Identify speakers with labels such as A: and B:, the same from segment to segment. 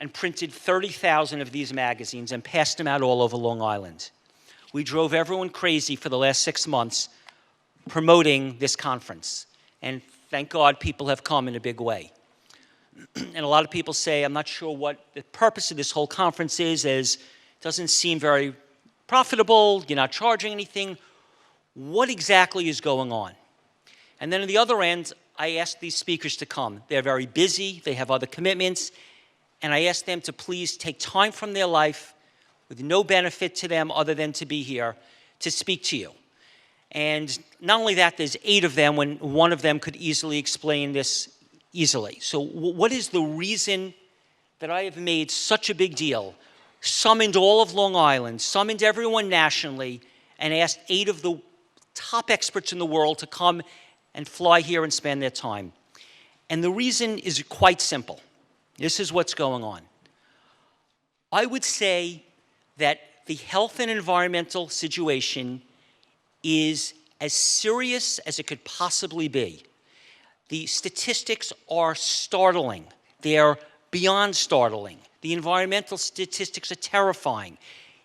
A: and printed 30,000 of these magazines and passed them out all over Long Island. We drove everyone crazy for the last 6 months promoting this conference. And thank God people have come in a big way. And a lot of people say, I'm not sure what the purpose of this whole conference is, as it doesn't seem very profitable, you're not charging anything. What exactly is going on? And then on the other end, I asked these speakers to come. They're very busy, they have other commitments, and I asked them to please take time from their life with no benefit to them other than to be here to speak to you. And not only that, there's 8 of them when one of them could easily explain this easily. So what is the reason that I have made such a big deal, summoned all of Long Island, summoned everyone nationally, and asked 8 of the top experts in the world to come and fly here and spend their time? And the reason is quite simple. This is what's going on. I would say that the health and environmental situation is as serious as it could possibly be. The statistics are startling. They're beyond startling. The environmental statistics are terrifying.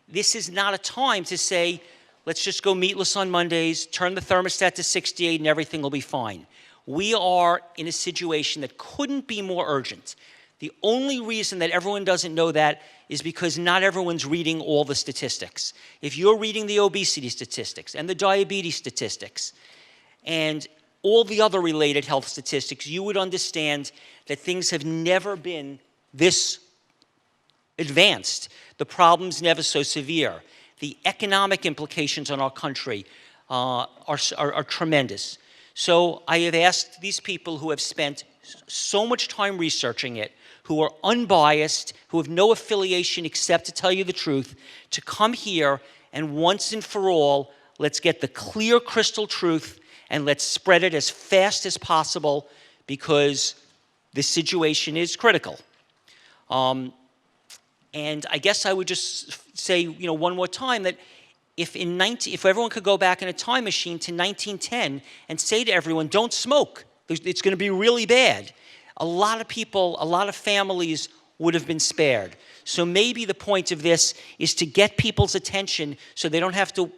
A: This is not a time to say, let's just go meatless on Mondays, turn the thermostat to 68 and everything will be fine. We are in a situation that couldn't be more urgent. The only reason that everyone doesn't know that is because not everyone's reading all the statistics. If you're reading the obesity statistics and the diabetes statistics and all the other related health statistics, you would understand that things have never been this advanced. The problem's never so severe. The economic implications on our country are tremendous. So I have asked these people who have spent so much time researching it, who are unbiased, who have no affiliation except to tell you the truth, to come here and once and for all, let's get the clear crystal truth and let's spread it as fast as possible because the situation is critical. And I guess I would just say, one more time that if everyone could go back in a time machine to 1910 and say to everyone, don't smoke, it's going to be really bad, a lot of people, a lot of families would have been spared. So maybe the point of this is to get people's attention so they don't have to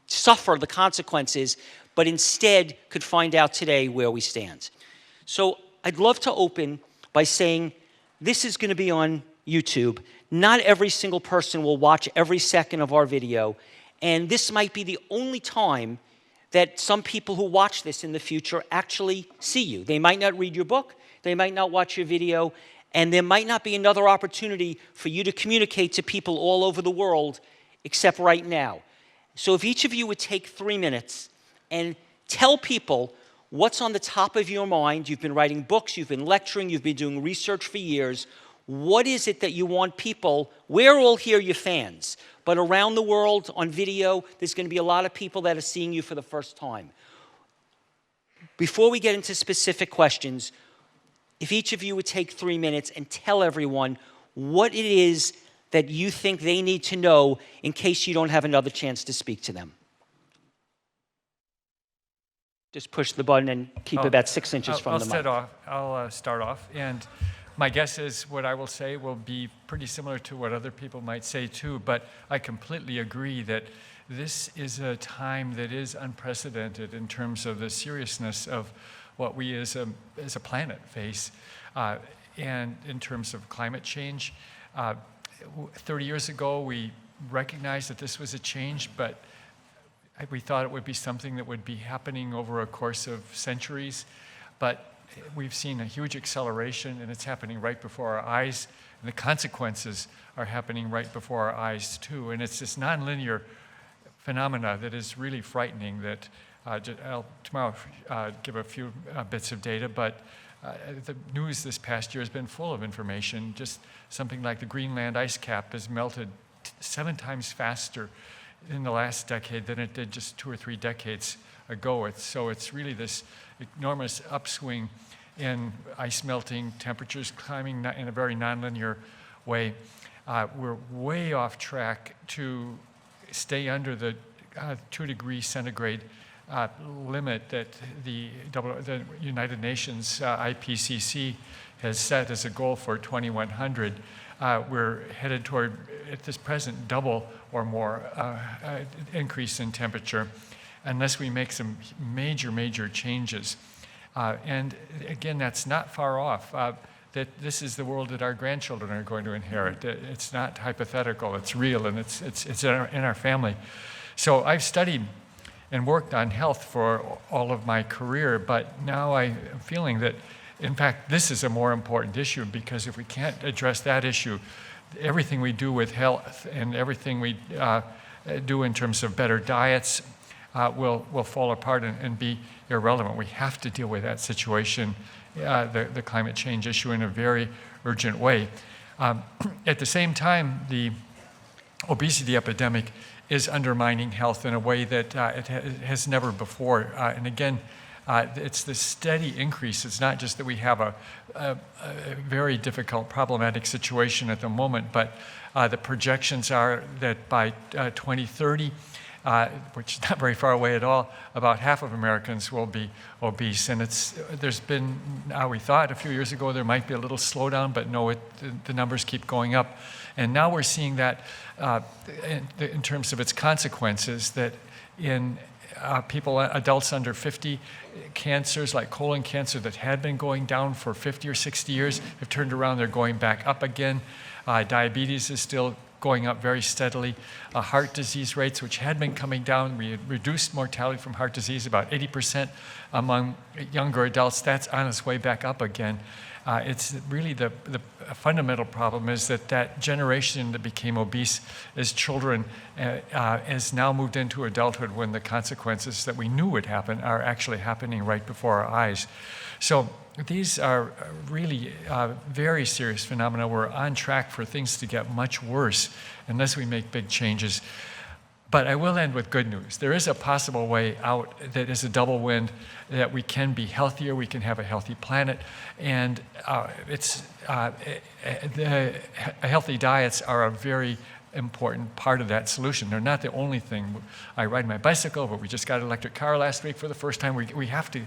A: suffer the consequences, but instead could find out today where we stand. So I'd love to open by saying this is going to be on YouTube. Not every single person will watch every second of our video, and this might be the only time that some people who watch this in the future actually see you. They might not read your book, they might not watch your video, and there might not be another opportunity for you to communicate to people all over the world except right now. So if each of you would take 3 minutes and tell people what's on the top of your mind. You've been writing books, you've been lecturing, you've been doing research for years. What is it that you want people, we're all here your fans, but around the world on video, there's going to be a lot of people that are seeing you for the first time. Before we get into specific questions, if each of you would take 3 minutes and tell everyone what it is that you think they need to know in case you don't have another chance to speak to them. Just push the button and keep about 6 inches from the mic.
B: I'll start off, and my guess is what I will say will be pretty similar to what other people might say too, but I completely agree that this is a time that is unprecedented in terms of the seriousness of what we as a planet face, and in terms of climate change. 30 years ago, we recognized that this was a change, but we thought it would be something that would be happening over a course of centuries. But we've seen a huge acceleration, and it's happening right before our eyes, and the consequences are happening right before our eyes too. And it's this nonlinear phenomena that is really frightening that I'll tomorrow give a few bits of data, but the news this past year has been full of information. Just something like the Greenland ice cap has melted 7 times faster in the last decade than it did just 2 or 3 decades ago. So it's really this enormous upswing in ice melting, temperatures climbing in a very nonlinear way. We're way off track to stay under the 2 degrees centigrade limit that the United Nations IPCC has set as a goal for 2100, we're headed toward, at this present, double or more increase in temperature unless we make some major changes. And again, that's not far off. That this is the world that our grandchildren are going to inherit. It's not hypothetical, it's real, and it's in our family. So I've studied and worked on health for all of my career, but now I'm feeling that, in fact, this is a more important issue, because if we can't address that issue, everything we do with health and everything we do in terms of better diets will fall apart and be irrelevant. We have to deal with that situation, the climate change issue, in a very urgent way. At the same time, the obesity epidemic is undermining health in a way that it has never before. And again, it's the steady increase. It's not just that we have a very difficult, problematic situation at the moment, but the projections are that by 2030, which is not very far away at all, about half of Americans will be obese. And there's been, we thought a few years ago there might be a little slowdown, but no, the numbers keep going up. And now we're seeing that in terms of its consequences, that in adults under 50, cancers like colon cancer that had been going down for 50 or 60 years have turned around, they're going back up again. Diabetes is still going up very steadily. Heart disease rates, which had been coming down, we had reduced mortality from heart disease about 80% among younger adults. That's on its way back up again. It's really the fundamental problem is that generation that became obese as children has now moved into adulthood, when the consequences that we knew would happen are actually happening right before our eyes. So these are really very serious phenomena. We're on track for things to get much worse unless we make big changes. But I will end with good news. There is a possible way out that is a double win, that we can be healthier, we can have a healthy planet, and healthy diets are a very important part of that solution. They're not the only thing. I ride my bicycle, but we just got an electric car last week for the first time. We have to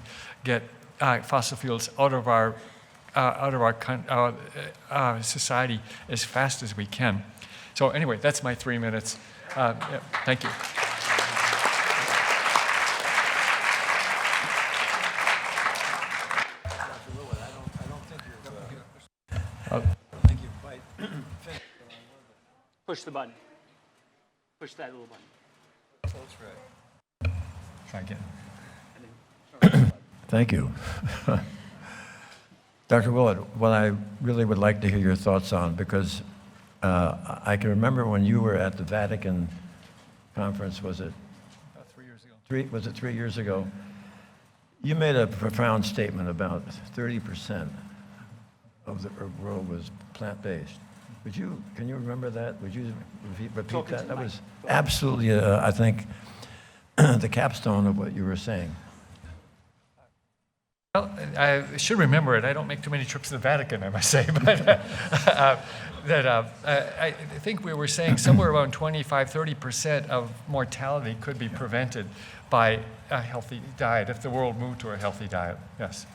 B: get fossil fuels out of our society as fast as we can. So anyway, that's my 3 minutes. Yeah, thank you.
C: Dr. Willett, I don't think you're
B: Oh.
C: think you've quite finished.
A: Push the button. Push that little button.
C: That's right.
B: Try again.
A: And then
C: Thank you. Dr. Willett, what I really would like to hear your thoughts on, because I can remember when you were at the Vatican conference, was it?
B: About 3 years ago.
C: Was it 3 years ago? You made a profound statement about 30% of the world was plant-based. Can you remember that? Would you repeat
A: Talking
C: that?
A: to
C: That
A: the
C: was
A: mic.
C: absolutely, I think, the capstone of what you were saying.
B: Well, I should remember it. I don't make too many trips to the Vatican, I must say. But I think we were saying somewhere around 25-30% of mortality could be prevented by a healthy diet, if the world moved to a healthy diet. Yes.